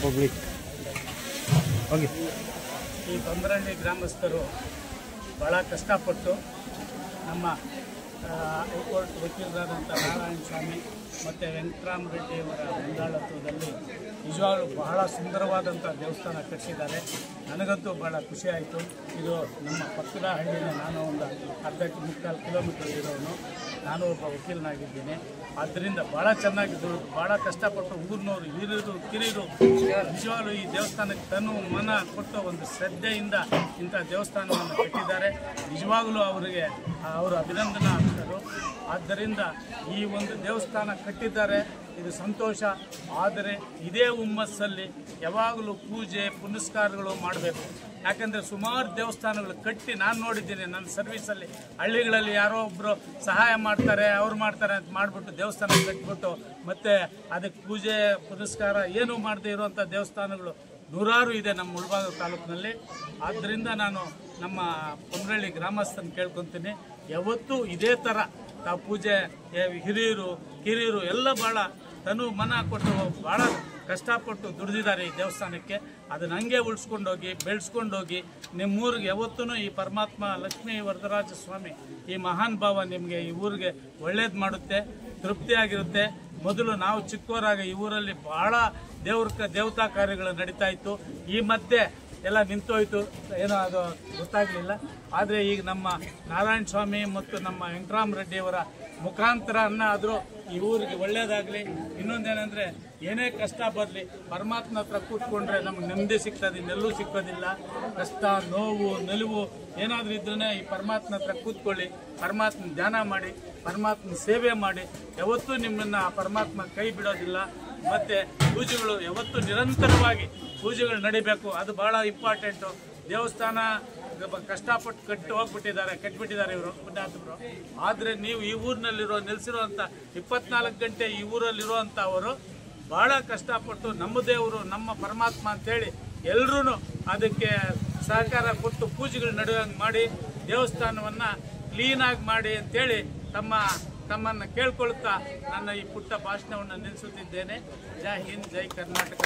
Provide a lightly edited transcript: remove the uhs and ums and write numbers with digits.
Public ಈ ಬಂಬ್ರಹಳ್ಳಿ ಗ್ರಾಮಸ್ಥರು ಭಾಳ ಕಷ್ಟಪಟ್ಟು ನಮ್ಮ ಹೈಕೋರ್ಟ್ ವಕೀಲರಾದಂಥ ನಾರಾಯಣ ಸ್ವಾಮಿ ಮತ್ತು ವೆಂಕಟರಾಮ ರೆಡ್ಡಿಯವರ ಮುಂದಾಳತ್ವದಲ್ಲಿ ನಿಜವಾಗ್ಲೂ ಬಹಳ ಸುಂದರವಾದಂಥ ದೇವಸ್ಥಾನ ಕಟ್ಟಿಸಿದ್ದಾರೆ. ನನಗಂತೂ ಭಾಳ ಖುಷಿ ಆಯಿತು. ಇದು ನಮ್ಮ ಪಕ್ಕದ ಹಳ್ಳಿನ, ನಾನು ಒಂದು ಮುಕ್ಕಾಲು ಕಿಲೋಮೀಟರ್ ಇರೋನು, ನಾನು ಒಬ್ಬ ವಕೀಲನಾಗಿದ್ದೀನಿ. ಆದ್ದರಿಂದ ಭಾಳ ಚೆನ್ನಾಗಿ ಭಾಳ ಕಷ್ಟಪಟ್ಟು ಊರಿನವರು ಹಿರಿಯರು ಕಿರಿಯರು ನಿಜವಾಗ್ಲೂ ಈ ದೇವಸ್ಥಾನಕ್ಕೆ ತನು ಮನ ಕೊಟ್ಟು ಒಂದು ಶ್ರದ್ಧೆಯಿಂದ ಇಂಥ ದೇವಸ್ಥಾನವನ್ನು ಕಟ್ಟಿದ್ದಾರೆ. ನಿಜವಾಗಲೂ ಅವರಿಗೆ ಅವರು ಅಭಿನಂದನಾರ್ಹರು. ಆದ್ದರಿಂದ ಈ ಒಂದು ದೇವಸ್ಥಾನ ಕಟ್ಟಿದ್ದಾರೆ, ಇದು ಸಂತೋಷ. ಆದರೆ ಇದೇ ಹುಮ್ಮಸ್ಸಲ್ಲಿ ಯಾವಾಗಲೂ ಪೂಜೆ ಪುನಸ್ಕಾರಗಳು ಮಾಡಬೇಕು. ಯಾಕಂದರೆ ಸುಮಾರು ದೇವಸ್ಥಾನಗಳು ಕಟ್ಟಿ ನಾನು ನೋಡಿದ್ದೀನಿ. ನನ್ನ ಸರ್ವೀಸಲ್ಲಿ ಹಳ್ಳಿಗಳಲ್ಲಿ ಯಾರೋ ಒಬ್ಬರು ಸಹಾಯ ಮಾಡ್ತಾರೆ, ಅವ್ರು ಮಾಡ್ತಾರೆ ಅಂತ ಮಾಡಿಬಿಟ್ಟು ದೇವಸ್ಥಾನ ಕಟ್ಟಿಬಿಟ್ಟು ಮತ್ತೆ ಅದಕ್ಕೆ ಪೂಜೆ ಪುನಸ್ಕಾರ ಏನೂ ಮಾಡದೇ ಇರುವಂಥ ದೇವಸ್ಥಾನಗಳು ನೂರಾರು ಇದೆ ನಮ್ಮ ಮುಳಬಾಗ ತಾಲೂಕಿನಲ್ಲಿ. ಆದ್ದರಿಂದ ನಾನು ನಮ್ಮ ಬಂಬ್ರಹಳ್ಳಿ ಗ್ರಾಮಸ್ಥನ ಕೇಳ್ಕೊತೀನಿ, ಯಾವತ್ತೂ ಇದೇ ಥರ ತಾವು ಪೂಜೆ ಹಿರಿಯರು ಕಿರಿಯರು ಎಲ್ಲ ಭಾಳ ತನು ಮನ ಕೊಟ್ಟು ಭಾಳ ಕಷ್ಟಪಟ್ಟು ದುಡಿದಿದ್ದಾರೆ ಈ ದೇವಸ್ಥಾನಕ್ಕೆ. ಅದನ್ನು ಹಂಗೆ ಉಳಿಸ್ಕೊಂಡೋಗಿ ಬೆಳೆಸ್ಕೊಂಡೋಗಿ ನಿಮ್ಮೂರಿಗೆ ಯಾವತ್ತೂ ಈ ಪರಮಾತ್ಮ ಲಕ್ಷ್ಮೀ ವರದರಾಜ ಸ್ವಾಮಿ ಈ ಮಹಾನ್ ಭಾವ ನಿಮಗೆ ಈ ಊರಿಗೆ ಒಳ್ಳೇದು ಮಾಡುತ್ತೆ, ತೃಪ್ತಿಯಾಗಿರುತ್ತೆ. ಮೊದಲು ನಾವು ಚಿಕ್ಕವರಾಗ ಈ ಊರಲ್ಲಿ ಭಾಳ ದೇವತಾ ಕಾರ್ಯಗಳು ನಡೀತಾ ಇತ್ತು. ಈ ಮಧ್ಯೆ ಎಲ್ಲ ನಿಂತೋಯ್ತು, ಏನೋ ಅದು ಗೊತ್ತಾಗಲಿಲ್ಲ. ಆದರೆ ಈಗ ನಮ್ಮ ನಾರಾಯಣ ಸ್ವಾಮಿ ಮತ್ತು ನಮ್ಮ ವೆಂಕಟರಾಮ ರೆಡ್ಡಿಯವರ ಮುಖಾಂತರ ಆದರೂ ಈ ಊರಿಗೆ ಒಳ್ಳೇದಾಗಲಿ. ಇನ್ನೊಂದೇನೆಂದರೆ ಏನೇ ಕಷ್ಟ ಬರಲಿ ಪರಮಾತ್ಮ ಹತ್ರ ಕೂತ್ಕೊಂಡ್ರೆ ನಮ್ಗೆ ನೆಮ್ಮದಿ ಸಿಗ್ತದೆ, ಇನ್ನೆಲ್ಲೂ ಸಿಕ್ಕೋದಿಲ್ಲ. ಕಷ್ಟ ನೋವು ನಿಲುವು ಏನಾದರೂ ಇದ್ರೂ ಈ ಪರಮಾತ್ಮ ಹತ್ರ ಕೂತ್ಕೊಳ್ಳಿ, ಪರಮಾತ್ಮನ ಧ್ಯಾನ ಮಾಡಿ, ಪರಮಾತ್ಮನ ಸೇವೆ ಮಾಡಿ. ಯಾವತ್ತೂ ನಿಮ್ಮನ್ನು ಪರಮಾತ್ಮ ಕೈ ಬಿಡೋದಿಲ್ಲ. ಮತ್ತು ಪೂಜೆಗಳು ಯಾವತ್ತೂ ನಿರಂತರವಾಗಿ ಪೂಜೆಗಳು ನಡಿಬೇಕು, ಅದು ಭಾಳ ಇಂಪಾರ್ಟೆಂಟು. ದೇವಸ್ಥಾನ ಕಷ್ಟಪಟ್ಟು ಕಟ್ಟಿಬಿಟ್ಟಿದ್ದಾರೆ ಇವರು ಪುಣ್ಯಾತ್ಮರು. ಆದರೆ ನೀವು ಈ ಊರಿನಲ್ಲಿರೋ ನೆಲೆಸಿರುವಂಥ 24 ಗಂಟೆ ಈ ಊರಲ್ಲಿರುವಂಥ ಅವರು ಭಾಳ ಕಷ್ಟಪಟ್ಟು ನಮ್ಮ ದೇವರು ನಮ್ಮ ಪರಮಾತ್ಮ ಅಂತೇಳಿ ಎಲ್ಲರೂ ಅದಕ್ಕೆ ಸಹಕಾರ ಕೊಟ್ಟು ಪೂಜೆಗಳು ನಡೆಯುವಂಗೆ ಮಾಡಿ ದೇವಸ್ಥಾನವನ್ನು ಕ್ಲೀನಾಗಿ ಮಾಡಿ ಅಂತೇಳಿ ತಮ್ಮನ್ನು ಕೇಳ್ಕೊಳ್ತಾ ನನ್ನ ಈ ಪುಟ್ಟ ಭಾಷಣವನ್ನು ನಿಲ್ಲಿಸುತ್ತಿದ್ದೇನೆ. ಜೈ ಹಿಂದ್, ಜೈ ಕರ್ನಾಟಕ.